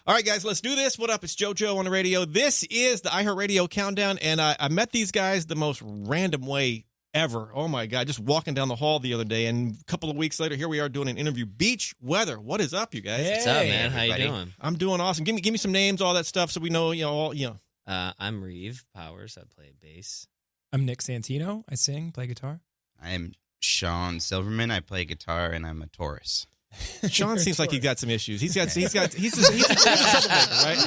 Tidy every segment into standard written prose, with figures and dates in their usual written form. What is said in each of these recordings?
All right, guys, let's do this. What up? It's JoJo on the radio. This is the iHeartRadio Countdown, and I met these guys the most random way ever. Oh, my God. Just walking down the hall the other day, and a couple of weeks later, here we are doing an interview. Beach weather. What is up, you guys? Hey, what's up, man? How everybody. you doing? I'm doing awesome. Give me some names, all that stuff, so we know, I'm Reeve Powers. I play bass. I'm Nick Santino. I sing, play guitar. I'm Sean Silverman. I play guitar, and I'm a Taurus. Sean seems like he got some issues. He's a troublemaker, right?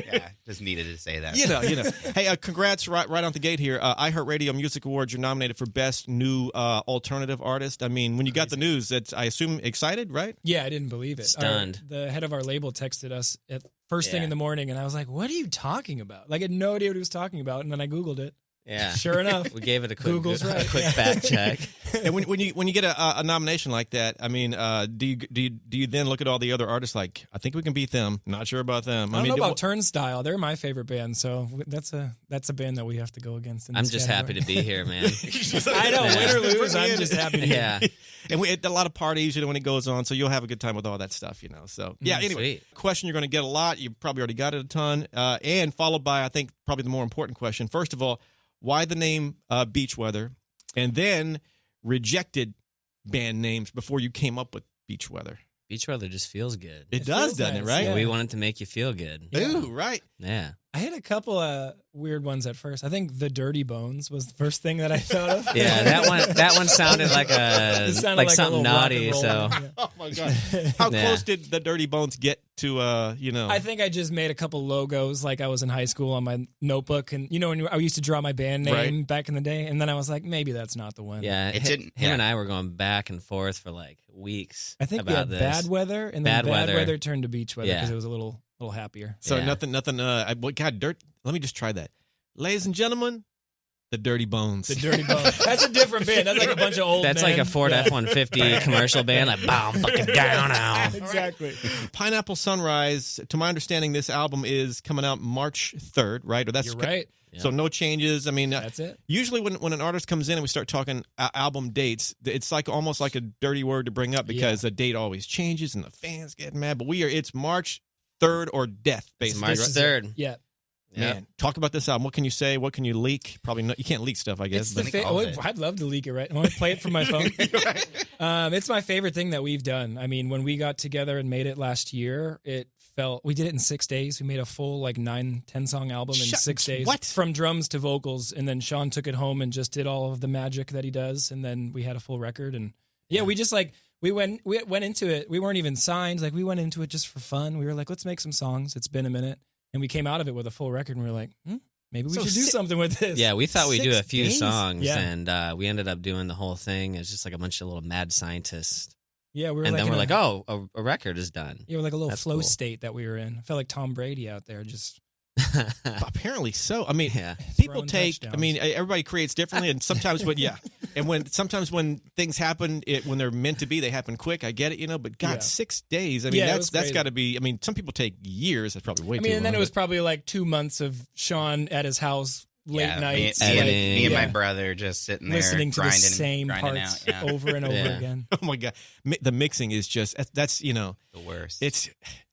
Yeah, just needed to say that. You know. Hey, congrats right out the gate here. iHeartRadio Music Awards, you're nominated for Best New Alternative Artist. I mean, when you got the news, that's, I assume, excited, right? Yeah, I didn't believe it. Stunned. The head of our label texted us at first thing in the morning, and I was like, what are you talking about? Like, I had no idea what he was talking about, and then I Googled it. Yeah. Sure enough. We gave it a quick, Google's right. quick fact check. And when you get a nomination like that, I mean, do you then look at all the other artists like, I think we can beat them? Not sure about them. I don't know about Turnstile. They're my favorite band, so that's a band that we have to go against. I'm just happy to be here, man. I know, win or lose, I'm just happy to be Yeah. And we had a lot of parties, when it goes on, so you'll have a good time with all that stuff, So, yeah, anyway, Sweet. question you're going to get a lot. You probably already got it a ton. And followed by, I think, probably the more important question. First of all, why the name Beach Weather? And then rejected band names before you came up with Beach Weather. Beach weather just feels good. It does, feels doesn't nice, it, right? yeah. We wanted to make you feel good. Ooh, right. Yeah. I had a couple of weird ones at first. I think the Dirty Bones was the first thing that I thought of. Yeah, that one sounded like It sounded like a something little rock and naughty. roll So one, yeah. Oh, my God. How Yeah. close did the Dirty Bones get to, I think I just made a couple logos like I was in high school on my notebook. And, when I used to draw my band name back in the day. And then I was like, maybe that's not the one. yeah, It didn't- him yeah. and I were going back and forth for like weeks. I think we about had this. bad weather, and then Bad bad weather. weather turned to beach weather because Yeah. it was a little happier. so Yeah. nothing, dirt. Let me just try that. Ladies and gentlemen, the Dirty Bones. The Dirty Bones. That's a different band. That's like a bunch of old That's men. like a Ford F-150 commercial band, like boom, bucket down now. Exactly. Pineapple Sunrise, to my understanding, this album is coming out March 3rd, right? Or that's You're right. So no changes. I mean, That's it. usually when an artist comes in and we start talking album dates, it's like almost like a dirty word to bring up because the date always changes and the fans get mad. But it's March 3rd or death, It's basically. March right? 3rd. Yeah. Man, talk about this album. What can you say? What can you leak? Probably not. You can't leak stuff, I guess. It's the all of it. I'd love to leak it, right? I want to play it from my phone. It's my favorite thing that we've done. I mean, when we got together and made it last year, we did it in 6 days. We made a full 9-10 song album in 6 days. What? From drums to vocals. And then Sean took it home and just did all of the magic that he does. And then we had a full record. And we just we went into it. We weren't even signed. We went into it just for fun. We were like, let's make some songs. It's been a minute. And we came out of it with a full record and we were like, maybe we should do something with this. Yeah, we thought we'd do a 6 few days? songs, Yeah. and we ended up doing the whole thing. It's just like a bunch of little mad scientists. Yeah, we were And then in we're a- like, oh, a record is done. Yeah, we're like a little That's flow cool. state that we were in. I felt like Tom Brady out there just Apparently so. I mean, Yeah. people throwing take. touchdowns. I mean, everybody creates differently, and sometimes, sometimes when things happen, when they're meant to be, they happen quick. I get it, but God, Yeah. 6 days. I mean, Yeah, it was that's crazy. got to be. I mean, some people take years. That's probably way too long. and then it was but- probably like 2 months of Sean at his house late Yeah, nights, Me, Editing. me and my yeah. brother just sitting there listening to the grinding, same grinding parts out. Yeah. over and over Yeah. again. Oh my God, the mixing is just that's The worst. it's.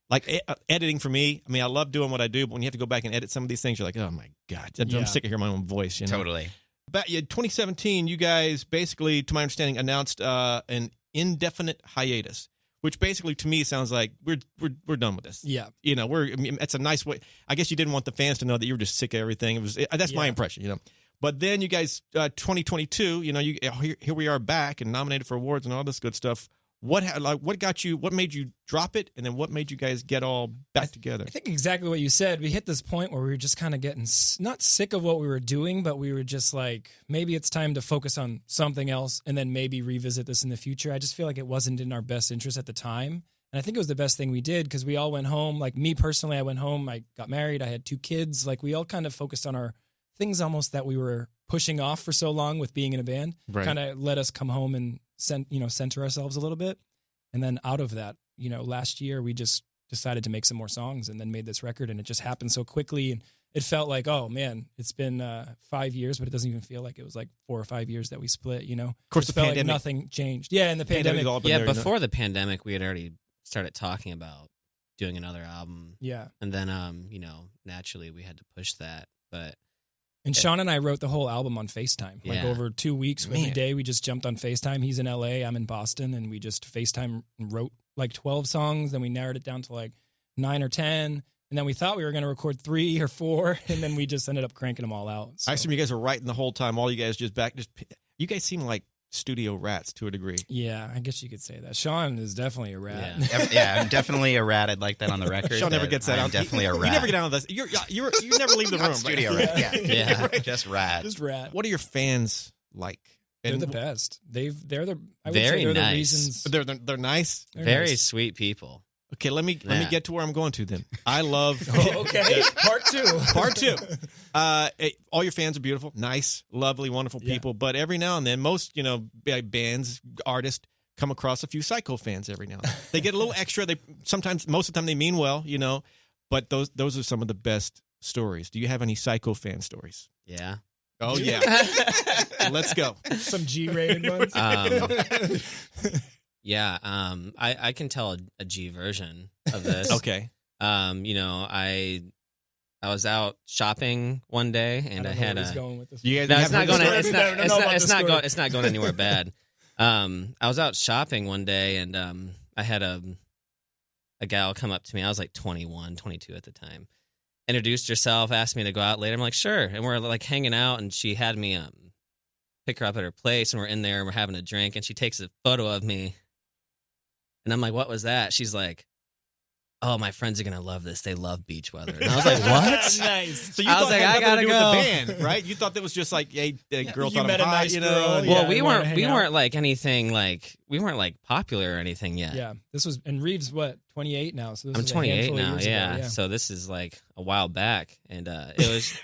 Like editing for me, I mean, I love doing what I do, but when you have to go back and edit some of these things, you're like, oh my God, Yeah. I'm sick of hearing my own voice. Totally. But 2017, you guys basically, to my understanding, announced an indefinite hiatus, which basically to me sounds like we're done with this. Yeah. That's a nice way. I guess you didn't want the fans to know that you were just sick of everything. That's my Yeah. impression. But then you guys, 2022, here we are back and nominated for awards and all this good stuff. What made you drop it, and then what made you guys get all back together? I think exactly what you said. We hit this point where we were just kind of getting not sick of what we were doing, but we were just like, maybe it's time to focus on something else and then maybe revisit this in the future. I just feel like it wasn't in our best interest at the time. And I think it was the best thing we did because we all went home. Like me personally, I went home, I got married, I had 2 kids. Like we all kind of focused on our things almost that we were pushing off for so long with being in a band. Right. Kind of let us come home and center ourselves a little bit. And then out of that, last year we just decided to make some more songs and then made this record, and it just happened so quickly. And it felt like, oh man, it's been 5 years, but it doesn't even feel like it was like 4 or 5 years that we split, Of course, it the felt pandemic- like nothing changed. Yeah, and the pandemic. all been Yeah, there, before the pandemic, we had already started talking about doing another album. Yeah. And then, naturally we had to push that. But And Sean and I wrote the whole album on FaceTime. Like Yeah. over 2 weeks, every day we just jumped on FaceTime. He's in LA, I'm in Boston, and we just FaceTime and wrote like 12 songs. Then we narrowed it down to like 9 or 10. And then we thought we were going to record 3 or 4, and then we just ended up cranking them all out. So. I assume you guys are writing the whole time. All you guys you guys seem like studio rats to a degree. Yeah, I guess you could say that. Sean is definitely a rat. Yeah. I'm definitely a rat. I'd like that on the record. Sean never gets that I'm out. definitely a rat. You never get out of this. You never leave the room. Studio right? rat. Yeah. Yeah. Just rat. Just rat. What are your fans like? They're And the best. I would Very say they're nice. the reasons. They're nice. They're very nice. sweet people. Okay, let me get to where I'm going to then. I love Oh, okay. Part 2. Part 2. All your fans are beautiful, nice, lovely, wonderful people. But every now and then, most bands, artists come across a few psycho fans. Every now and then, they get a little extra. Most of the time, they mean well, But those are some of the best stories. Do you have any psycho fan stories? Yeah. Oh yeah, let's go. Some G-rated ones. Yeah. I can tell a G version of this. Okay. I was out shopping one day and I had a. Going with this. You guys No, have it's heard not the story? It's not going anywhere bad. I was out shopping one day and I had a gal come up to me. I was like 21, 22 at the time. Introduced herself, asked me to go out later. I'm like, sure. And we're like hanging out, and she had me pick her up at her place, and we're in there and we're having a drink, and she takes a photo of me. And I'm like, what was that? She's like, oh, my friends are going to love this. They love beach weather. And I was like, what? Nice. So you I thought was it like, had I nothing to do gotta with the band, right? You thought that was just like, hey, a girl you thought met I'm a hot, nice girl, Yeah. Well, we wanted to hang out. weren't like anything we weren't like popular or anything yet. Yeah, this was, and Reeves, what, 28 now? So this I'm was a 28 handful of now, years ago, yeah. So this is like a while back, and it was.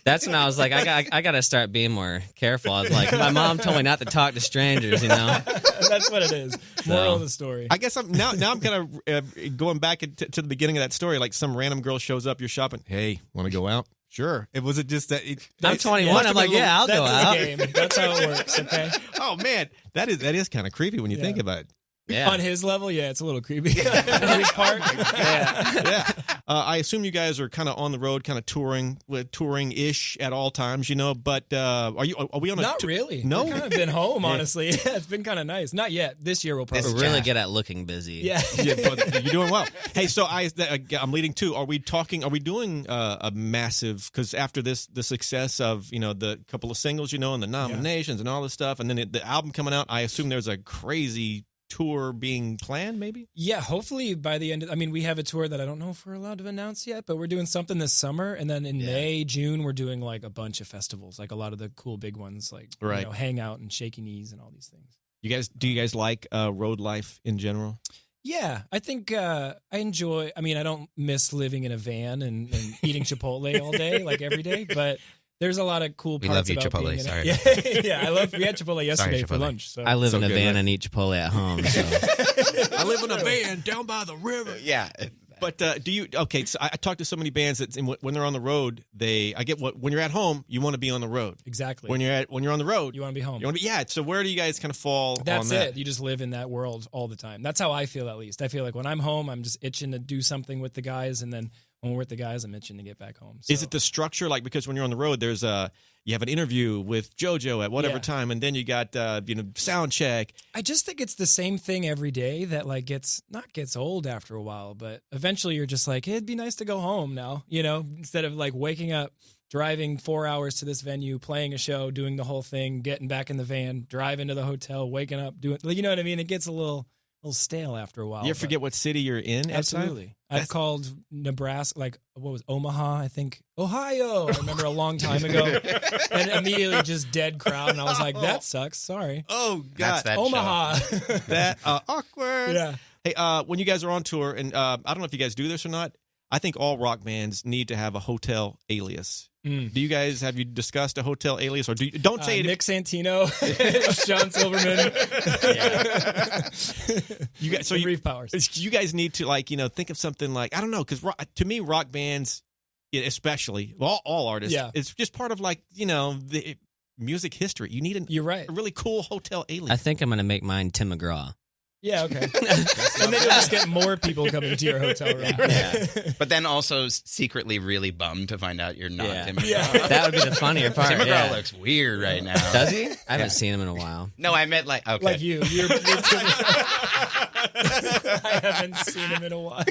That's when I was like, I got to start being more careful. I was like, my mom told me not to talk to strangers, That's what it is. Moral of the story. I guess I'm kind of going back to the beginning of that story. Like some random girl shows up, you're shopping. Hey, want to go out? Sure. It was just that. I'm 21. I'm like, yeah, I'll go That's out. the game. That's how it works. Okay. Oh man, that is kind of creepy when you think about it. Yeah. On his level, yeah, it's a little creepy. On his part, Yeah. I assume you guys are kind of on the road, kind of touring-ish at all times, But are we on a? not really. No? We've kind of been home, honestly. Yeah, it's been kind of nice. Not yet. This year we'll probably. We're really good at looking busy. Yeah. Yeah, but you're doing well. Hey, so I'm leading to. Are we doing a massive? Because after the success of the couple of singles, and the nominations and all this stuff, and then the album coming out, I assume there's a crazy tour being planned, maybe? Yeah, hopefully by the end we have a tour that I don't know if we're allowed to announce yet, but we're doing something this summer, and then in May, June, we're doing like a bunch of festivals, like a lot of the cool big ones, like Hangout and Shaky Knees and all these things. Do you guys like road life in general? Yeah, I think I enjoy. I don't miss living in a van and eating Chipotle all day, like every day, but there's a lot of cool We parts love you, about Chipotle. being Sorry. We had Chipotle yesterday for Chipotle. lunch. So. I live in a good, van right? and eat Chipotle at home. So. I live in a van down by the river. Yeah. But do you? Okay, so I talk to so many bands that when they're on the road, when you're at home, you want to be on the road. Exactly. When you're on the road, You want to be home. you want to be. Yeah. So where do you guys kind of fall? That's on that? it. You just live in that world all the time. That's how I feel, at least. I feel like when I'm home, I'm just itching to do something with the guys, and then when we're with the guys, I'm itching to get back home. So. Is it the structure? Like, because when you're on the road, there's you have an interview with JoJo at whatever time, and then you got sound check. I just think it's the same thing every day that like gets old after a while, but eventually you're just like, hey, it'd be nice to go home now, instead of like waking up, driving 4 hours to this venue, playing a show, doing the whole thing, getting back in the van, driving to the hotel, waking up, doing, you know what I mean? It gets a little stale after a while. You ever forget what city you're in? Absolutely. I've called Nebraska, like, what was Omaha, I think? Ohio. I remember a long time ago. And immediately just dead crowd. And I was like, that sucks. Sorry. Oh, God. That's that Omaha. That awkward. Yeah. Hey, when you guys are on tour, and I don't know if you guys do this or not, I think all rock bands need to have a hotel alias. Do you guys, have you discussed a hotel alias, or don't say it? Nick Santino, Sean Silverman. You guys, so Reef Powers. you guys need to think of something like, I don't know, because to me, rock bands, especially all artists, it's just part of the music history. You need You're right. a really cool hotel alias. I think I'm going to make mine Tim McGraw. Yeah, okay. And then you'll just get more people coming to your hotel room. Yeah. But then also secretly really bummed to find out you're not Tim McGraw. Yeah. That would be the funnier part. Tim McGraw yeah. looks weird right now. Does he? I haven't seen him in a while. No, I meant like, okay. Like you. You're I haven't seen him in a while.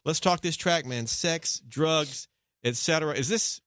Let's talk this track, man. Sex, drugs, etc. Is this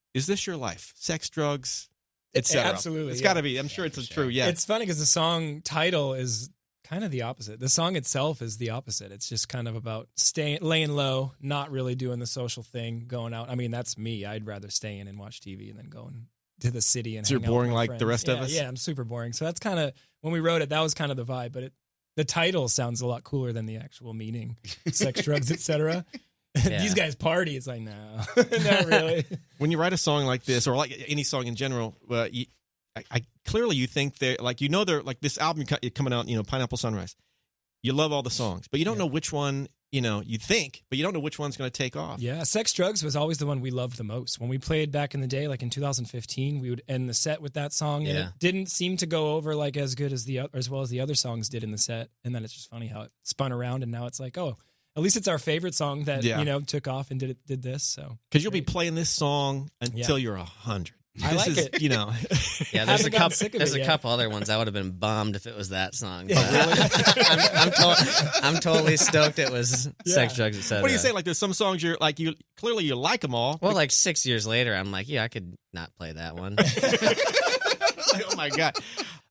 your life? Sex, drugs, etc. Absolutely. It's yeah. got to be. I'm sure it's true. Yeah. It's funny because the song title is kind of the opposite. The song itself is the opposite. It's just kind of about laying low, not really doing the social thing, going out. I mean, that's me. I'd rather stay in and watch TV and then going to the city and So you're hang out boring with my like the friends. rest of us? Yeah, I'm super boring. So that's kind of, when we wrote it, that was kind of the vibe. But the title sounds a lot cooler than the actual meaning. Sex, drugs, etc. Yeah. These guys party. It's like, no, not really. When you write a song like this, or like any song in general, I clearly you think they're like, they're like this album coming out, Pineapple Sunrise. You love all the songs, but you don't know which one, you think, but you don't know which one's going to take off. Yeah, Sex Drugs was always the one we loved the most. When we played back in the day, like in 2015, we would end the set with that song, and it didn't seem to go over like as good as as well as the other songs did in the set. And then it's just funny how it spun around, and now it's like, oh, at least it's our favorite song that took off and did this. So because you'll be playing this song until you're 100. I like it. Yeah, there's a couple other ones I would have been bummed if it was that song. But I'm totally stoked it was Sex, Drugs, etc. What do you say? Like, there's some songs you're like, you like them all. Well, like 6 years later, I'm like, yeah, I could not play that one. Oh my God.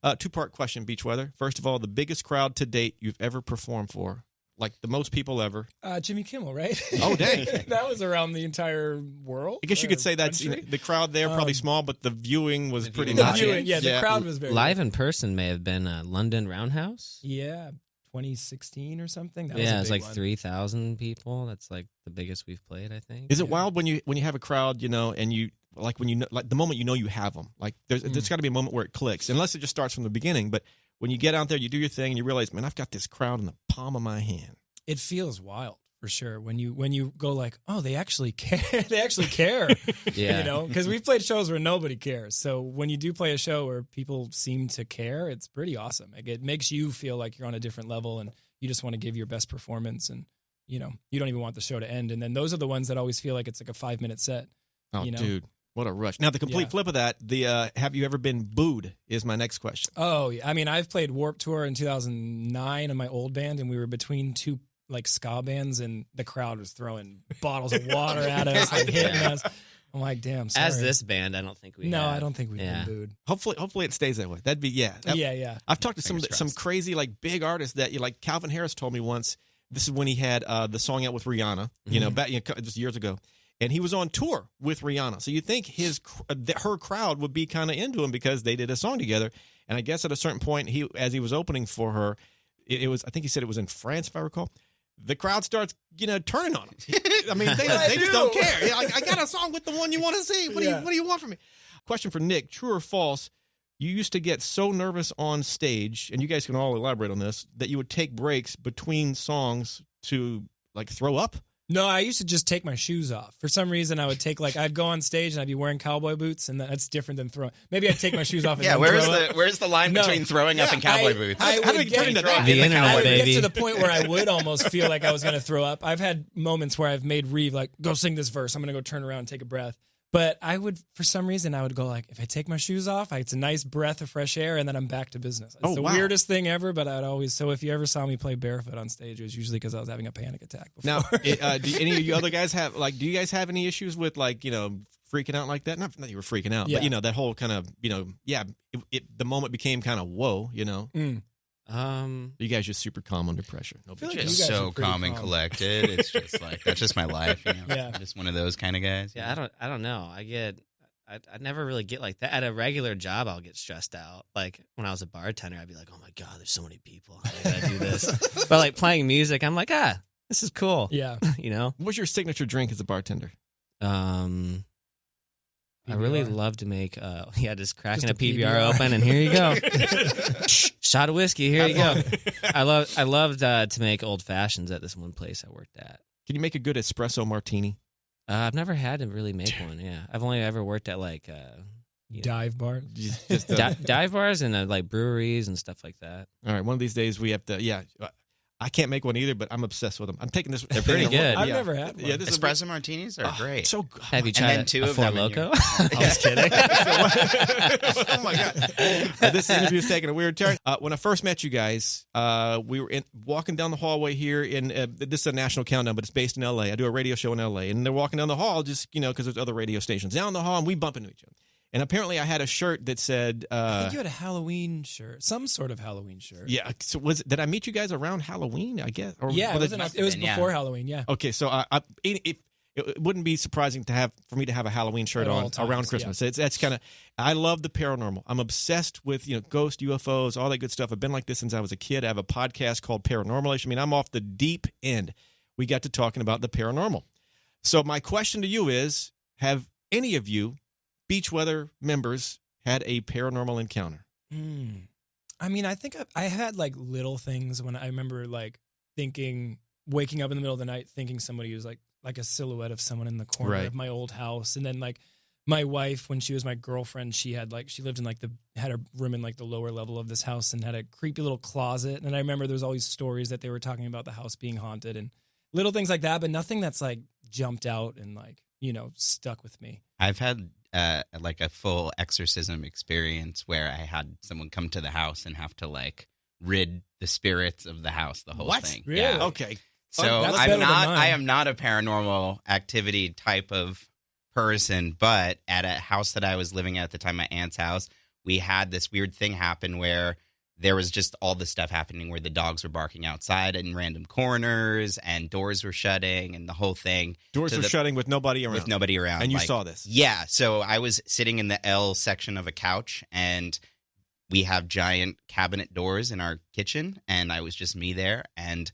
2-part question, Beachweather. First of all, the biggest crowd to date you've ever performed for. Like the most people ever. Jimmy Kimmel, right? Oh, dang. That was around the entire world. I guess you could say that's the crowd there, probably small, but the viewing was pretty The nice. viewing, the crowd was very Live good. in person may have been London Roundhouse. Yeah, 2016 or something. That It was a big like one. 3,000 people. That's like the biggest we've played, I think. Is it wild when you have a crowd, and you like when like the moment you have them, like there's got to be a moment where it clicks, unless it just starts from the beginning. But when you get out there, you do your thing, and you realize, man, I've got this crowd in the palm of my hand. It feels wild for sure when you go like, oh, they actually care. They actually care. Yeah. Because we've played shows where nobody cares. So when you do play a show where people seem to care, it's pretty awesome. Like, it makes you feel like you're on a different level, and you just want to give your best performance, and you don't even want the show to end. And then those are the ones that always feel like it's like a 5-minute set. Oh, dude. What a rush. Now, the complete flip of that, have you ever been booed is my next question. Oh, yeah. I mean, I've played Warped Tour in 2009 in my old band, and we were between two like ska bands, and the crowd was throwing bottles of water at us, like hitting us. I'm like, damn, sorry. As this band, I don't think we have. I don't think we've been booed. Hopefully it stays that way. That'd be, yeah. I've talked to some crazy, like, big artists that, like, Calvin Harris told me once, this is when he had the song out with Rihanna, back just years ago. And he was on tour with Rihanna. So you think her crowd would be kind of into him because they did a song together. And I guess at a certain point, as he was opening for her, it was, I think he said it was in France, if I recall. The crowd starts, turning on him. I mean, they just don't care. Yeah, I got a song with the one you want to see. What do you want from me? Question for Nick: true or false? You used to get so nervous on stage, and you guys can all elaborate on this, that you would take breaks between songs to like throw up. No, I used to just take my shoes off. For some reason, I would I'd go on stage and I'd be wearing cowboy boots, and that's different than throwing. Maybe I'd take my shoes off. And where's the line between throwing up and cowboy boots? I would get to the point where I would almost feel like I was going to throw up. I've had moments where I've made Reeve like, go sing this verse. I'm going to go turn around and take a breath. But I would, for some reason, I would go like, if I take my shoes off, it's a nice breath of fresh air, and then I'm back to business. It's the weirdest thing ever, but I'd always, so if you ever saw me play barefoot on stage, it was usually because I was having a panic attack before. Now, do any of you other guys have, do you guys have any issues with, freaking out like that? Not that you were freaking out, but, that whole kind of, the moment became kind of whoa, You guys just super calm under pressure. Just so calm and collected. It's just like, that's just my life. I'm just one of those kind of guys. Yeah, I don't know. I never really get like that. At a regular job, I'll get stressed out. Like when I was a bartender, I'd be like, oh my God, there's so many people. I gotta do this. But like playing music, I'm like, this is cool. Yeah. What's your signature drink as a bartender? I really love to make, just cracking a PBR open, and here you go. Shot of whiskey, here you go. I loved to make old fashions at this one place I worked at. Can you make a good espresso martini? I've never had to really make one, yeah. I've only ever worked at, Dive bar. Just, Dive bars and like breweries and stuff like that. all right, one of these days we have to. Yeah, I can't make one either, but I'm obsessed with them. I'm taking this. They're pretty good. I've never had one. Yeah, this Espresso martinis are great. So good. Have you And tried then two a of Four them in your- Loco? Just kidding. Oh my god, this interview is taking a weird turn. When I first met you guys, we were walking down the hallway here in this is a national countdown, but it's based in L.A. I do a radio show in L.A. and they're walking down the hall, just because there's other radio stations down the hall, and we bump into each other. And apparently, I had a shirt that said, I think you had a Halloween shirt, some sort of Halloween shirt. "Yeah." So did I meet you guys around Halloween? I guess. Or Yeah, was it was before Halloween. Yeah. Okay, so it wouldn't be surprising for me to have a Halloween shirt At all on times, around Christmas. That's kind of. I love the paranormal. I'm obsessed with ghosts, UFOs, all that good stuff. I've been like this since I was a kid. I have a podcast called Paranormal. I mean, I'm off the deep end. We got to talking about the paranormal. So my question to you is: have any of you Beach Weather members had a paranormal encounter? I mean, I think I had like little things when I remember like waking up in the middle of the night thinking somebody was like a silhouette of someone in the corner Right. of my old house. And then like my wife, when she was my girlfriend, she lived in had a room in like the lower level of this house and had a creepy little closet. And I remember there was all these stories that they were talking about the house being haunted and little things like that, but nothing that's like jumped out and like, stuck with me. I've had like a full exorcism experience where I had someone come to the house and have to like rid the spirits of the house, the whole thing. Really? Yeah. Okay. So that's better than mine. I am not a paranormal activity type of person, but at a house that I was living at the time, my aunt's house, we had this weird thing happen where there was just all this stuff happening where the dogs were barking outside in random corners and doors were shutting and the whole thing. Doors were shutting with nobody around. With nobody around. And you saw this? Yeah. So I was sitting in the L section of a couch and we have giant cabinet doors in our kitchen and I was just me there. And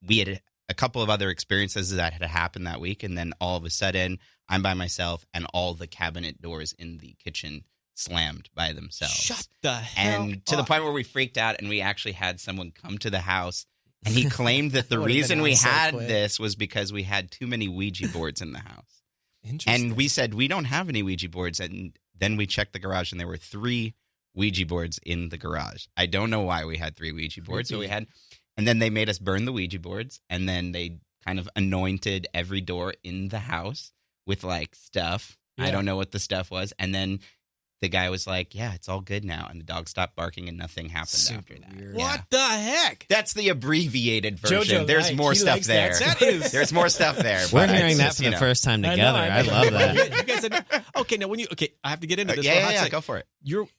we had a couple of other experiences that had happened that week. And then all of a sudden I'm by myself and all the cabinet doors in the kitchen slammed by themselves. Shut the hell And to the point where we freaked out and we actually had someone come to the house and he claimed that the reason we had this was because we had too many Ouija boards in the house. Interesting. And we said, we don't have any Ouija boards. And then we checked the garage and there were 3 Ouija boards in the garage. I don't know why we had 3 Ouija boards. So and then they made us burn the Ouija boards and then they kind of anointed every door in the house with like stuff. Yeah. I don't know what the stuff was. And then the guy was like, yeah, it's all good now. And the dog stopped barking and nothing happened after that. Weird. Yeah. What the heck? That's the abbreviated version. JoJo, There's more stuff there. That is. There's more stuff there. We're but hearing it's that just, for the first time I together. know, I love that. You guys said, okay, now I have to get into this. for a hot Yeah, second. go for it.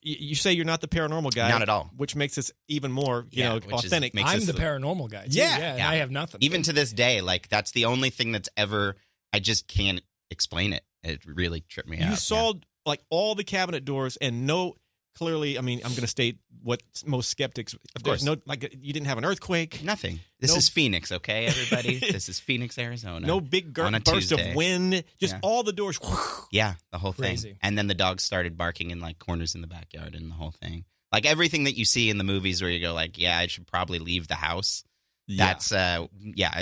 You say you're not the paranormal guy. Not at all. Which makes this even more, which authentic. makes I'm us the paranormal guy. Too. Yeah. And I have nothing. Even to this day, like that's the only thing that's ever, I just can't explain it. It really tripped me out. You saw like all the cabinet doors and clearly, I mean, I'm going to state what most skeptics, Of course. You didn't have an earthquake. Nothing. This is Phoenix, okay, everybody? This is Phoenix, Arizona. No big on a burst Tuesday. of wind. Just Yeah. all the doors. Yeah, the whole thing. Crazy. And then the dogs started barking in like corners in the backyard and the whole thing. Like everything that you see in the movies where you go like, yeah, I should probably leave the house. That's I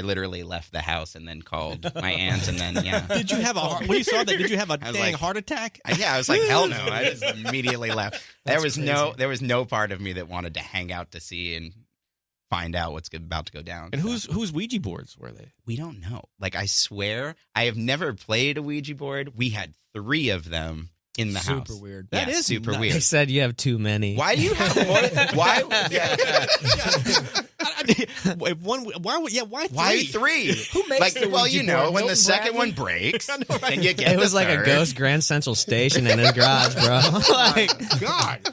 literally left the house and then called my aunt and then Did you have when you saw that? Did you have a I was dang like- heart attack? I was like, hell no. I just immediately left. There was crazy. no part of me that wanted to hang out to see and find out what's about to go down. And So, whose Ouija boards were they? we don't know. Like I swear, I have never played a Ouija board. We had 3 of them in the house. Super weird. That Yeah, is super nuts. They weird. said you have too many. Why do you have more? Why? Yeah. Why 3? Who makes Like, the well, Ouija you know, board? when the Milton second Bradley? one breaks, I know, right? then you get It was the like a third. ghost Grand Central Station in his garage, bro. Like, God.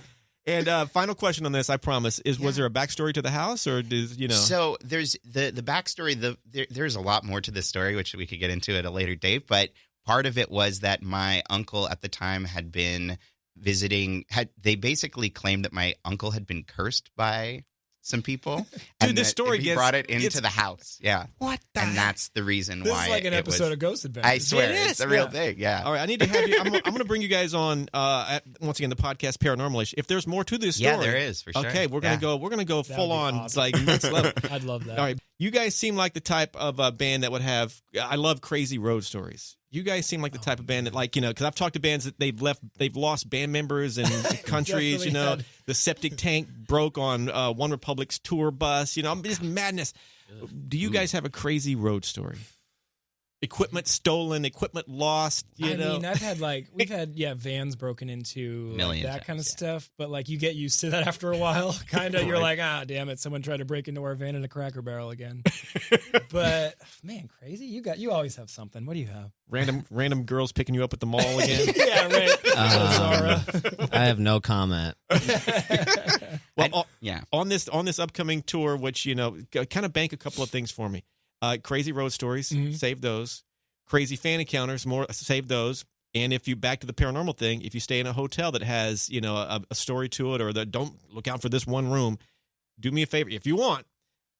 And final question on this, I promise, is was there a backstory to the house or does So there's the backstory. There's a lot more to this story, which we could get into at a later date. But part of it was that my uncle at the time had been visiting. They basically claimed that my uncle had been cursed by some people. Dude, this that story he brought it into gets- the house. Yeah, What the and heck? that's the reason This why is like an it episode was, of Ghost Adventures. I swear, It is, it's a real yeah. thing. Yeah. All right, I need to have you. I'm going to bring you guys on once again the podcast Paranormal. If there's more to this story, Yeah, there is for sure. Okay, we're gonna go. We're gonna go That'd full be on awesome. like next level. I'd love that. All right, You guys seem like the type of band that would have. I love crazy road stories. You guys seem like the type of band that, like, because I've talked to bands that they've lost band members in countries. The septic tank broke on One Republic's tour bus. Just madness. Do you guys have a crazy road story? Equipment stolen, equipment lost. I mean, we've had vans broken into, that kind of stuff. But you get used to that after a while. Kind of, you're like, damn it, someone tried to break into our van in a Cracker Barrel again. But man, crazy. You always have something. What do you have? Random girls picking you up at the mall again. Yeah, right. I have no comment. Well, on this upcoming tour, which kind of bank a couple of things for me. Crazy road stories, save those. Crazy fan encounters, save those. And if you back to the paranormal thing, if you stay in a hotel that has a story to it, or don't look out for this one room, do me a favor if you want.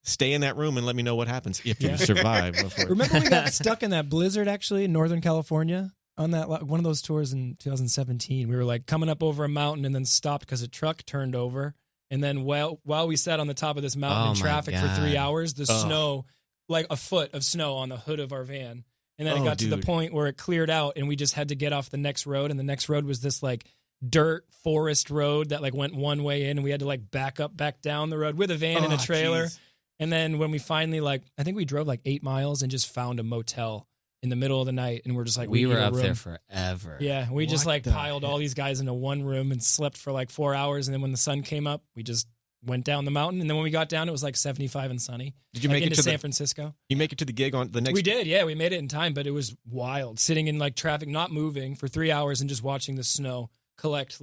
Stay in that room and let me know what happens if you survive. Remember we got stuck in that blizzard actually in Northern California on that one of those tours in 2017. We were coming up over a mountain and then stopped because a truck turned over. And then while we sat on the top of this mountain in traffic for 3 hours, the snow, a foot of snow on the hood of our van. And then it got to the point where it cleared out and we just had to get off the next road. And the next road was this dirt forest road that went one way in, and we had to back down the road with a van and a trailer. Geez. And then when we finally I think we drove 8 miles and just found a motel in the middle of the night, and we're just we were up there forever. Yeah, we just piled all these guys into one room and slept for 4 hours, and then when the sun came up, we just went down the mountain, and then when we got down, it was 75 and sunny. Did you make it to San Francisco? You make it to the gig on the next? We did, yeah. We made it in time, but it was wild sitting in traffic, not moving for 3 hours, and just watching the snow collect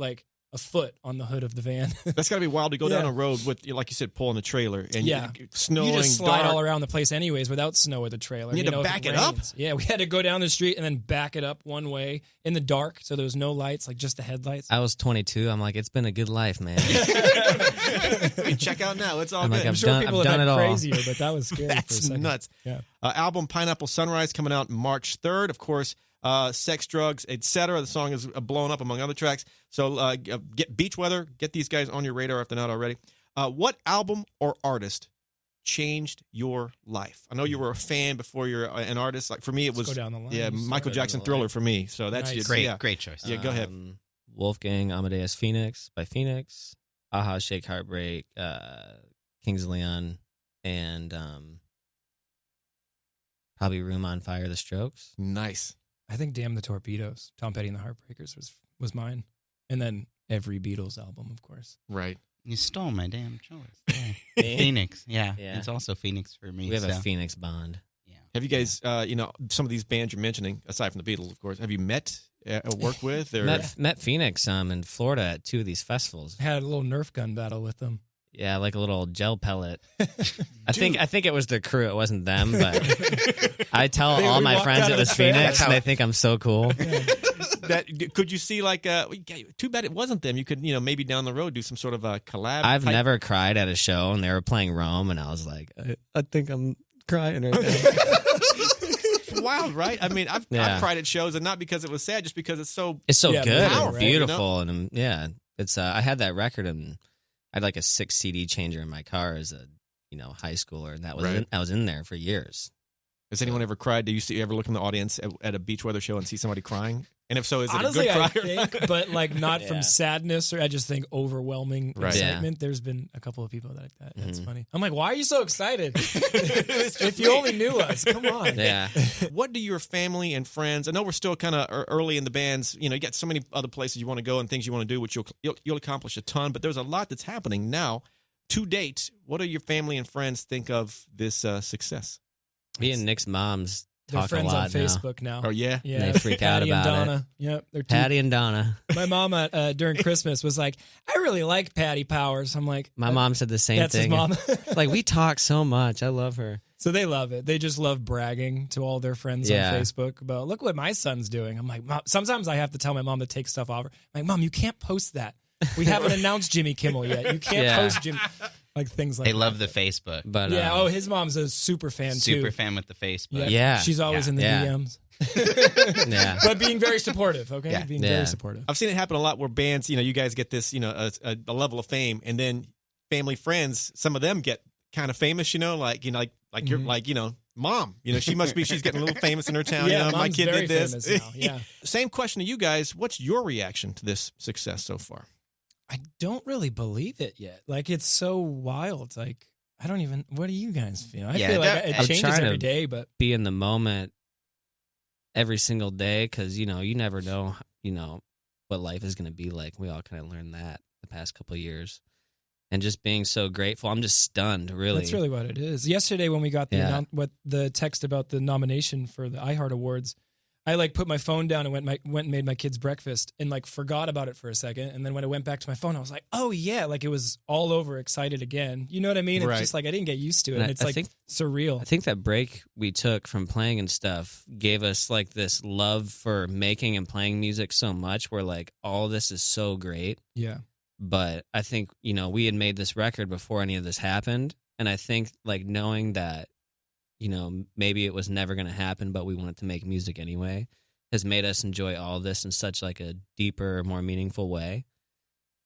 a foot on the hood of the van. That's got to be wild to go down a road with, like you said, pulling a trailer and snowing. You just slide dark. all around the place anyways without snow with a trailer. You had to back it up? Yeah, we had to go down the street and then back it up one way in the dark, so there was no lights, just the headlights. I was 22. I'm like, it's been a good life, man. We check out now. It's all good. I'm sure people have done crazier, but that was scary. That's for a second. Nuts. Yeah. Album Pineapple Sunrise coming out March 3rd. Of course, Sex, Drugs, Etc. The song is blown up among other tracks. So get Beach Weather. Get these guys on your radar if they're not already. What album or artist changed your life? I know you were a fan before you're an artist. For me, it was go down the line. Michael Jackson Thriller for me. So that's nice. just, great choice. Yeah, go ahead. Wolfgang Amadeus Phoenix by Phoenix, Aha Shake Heartbreak, Kings of Leon, and probably Room on Fire, The Strokes. Nice. I think Damn the Torpedoes, Tom Petty and the Heartbreakers was mine. And then every Beatles album, of course. Right. You stole my damn choice. Yeah. Phoenix. Yeah. It's also Phoenix for me. We have a Phoenix bond. Yeah. Have you guys, some of these bands you're mentioning, aside from the Beatles, of course, have you met or worked with? Or? Met Phoenix in Florida at 2 of these festivals. Had a little Nerf gun battle with them. Yeah, a little gel pellet. I think it was their crew. It wasn't them, but I tell all my friends it was Phoenix, and they think I'm so cool. Yeah. Could you see too bad it wasn't them. You could maybe down the road do some sort of a collab. I've never cried at a show, and they were playing Rome, and I was like, I think I'm crying right now. It's wild, right? I mean, I've cried at shows, and not because it was sad, just because it's so good powerful, and beautiful, and it's I had that record and. I had a 6 CD changer in my car as a high schooler, and that was I was in there for years. Has anyone ever cried? Do you ever look in the audience at a beach weather show and see somebody crying? And if so, is it honestly, a good cry? I think, but not from sadness, or I just think overwhelming excitement. Yeah. There's been a couple of people like that. That's funny. I'm like, why are you so excited? If you only knew us, come on. Yeah. What do your family and friends? I know we're still kind of early in the bands. You got so many other places you want to go and things you want to do, which you'll accomplish a ton. But there's a lot that's happening now. To date, what do your family and friends think of this success? Me and Nick's moms. They're friends a on lot Facebook now. Oh, yeah? Yeah. They freak out Patty about and Donna. it. Yep. They're Patty and Donna. My mom during Christmas was like, I really like Patty Powers. I'm like, my mom said the same that's thing. That's his mom. We talk so much. I love her. So they love it. They just love bragging to all their friends on Facebook about, look what my son's doing. I'm like, Mom, sometimes I have to tell my mom to take stuff off. I'm like, Mom, you can't post that. We haven't announced Jimmy Kimmel yet. You can't post Jimmy. Things like they that. love the Facebook. But his mom's a super fan too. Super fan with the Facebook. Yeah. She's always in the DMs. Yeah. But being very supportive, okay? Yeah. Being very supportive. I've seen it happen a lot where bands, you guys get this, a level of fame, and then family friends, some of them get kind of famous, like you're like, mom, she's getting a little famous in her town. Yeah, my Mom's kid very did this. famous now, yeah. Same question to you guys. What's your reaction to this success so far? I don't really believe it yet. Like, it's so wild. Like, I don't even, what do you guys feel? I feel like it I'm changes trying every to day, but be in the moment every single day because, you never know, what life is going to be like. We all kind of learned that the past couple of years. And just being so grateful. I'm just stunned, really. that's really what it is. Yesterday when we got the text about the nomination for the iHeart Awards, I like put my phone down and went and made my kids breakfast and like forgot about it for a second. And then when I went back to my phone, I was like, oh yeah, like it was all over excited again. You know what I mean? It's Right. just like I didn't get used to it. And And it's I like think- surreal. I think that break we took from playing and stuff gave us like this love for making and playing music so much where like all this is so great. Yeah. But I think, we had made this record before any of this happened. And I think like knowing that, maybe it was never going to happen, but we wanted to make music anyway, has made us enjoy all this in such like a deeper, more meaningful way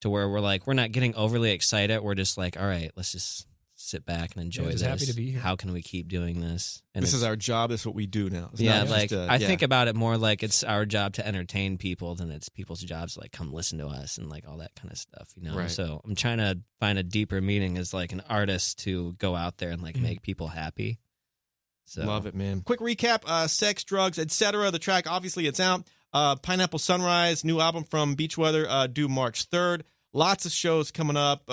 to where we're like, we're not getting overly excited. We're just like, all right, let's just sit back and enjoy just this. happy to be here. How can we keep doing this? And This it's- is our job. This is what we do now. It's yeah, not like just, I think about it more like it's our job to entertain people than it's people's jobs to like come listen to us and like all that kind of stuff, Right. So I'm trying to find a deeper meaning as like an artist to go out there and like make people happy. So Love it, man. Quick recap: Sex, Drugs, Etc. The track, obviously, it's out. Pineapple Sunrise, new album from Beachweather, due March 3rd. Lots of shows coming up.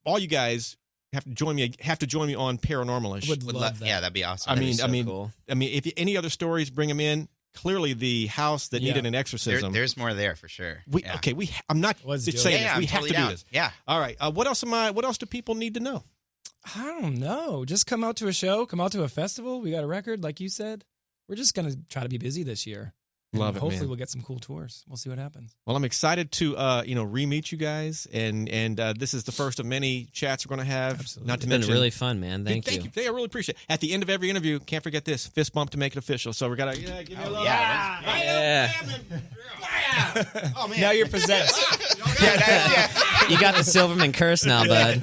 All you guys have to join me. Have to join me on Paranormal-ish. Would love that. Yeah, that'd be awesome. I mean, so cool. if any other stories, bring them in. Clearly, the house that needed an exorcism. there's more there for sure. Okay, I'm not Let's just do saying it. this. I'm We have totally to do down. this. Yeah. All right. What else do people need to know? I don't know. Just come out to a show, come out to a festival. We got a record, like you said. We're just going to try to be busy this year. Love And it, hopefully man. we'll get some cool tours. We'll see what happens. Well, I'm excited to re-meet you guys, and this is the first of many chats we're going to have. Absolutely. Not to It's been mention, really fun, man. Thank you. Thank you. I really appreciate it. At the end of every interview, can't forget this fist bump to make it official. So we're gonna give me a little. Yeah. Oh man! Now you're possessed. Yeah. You got the Silverman curse now, bud.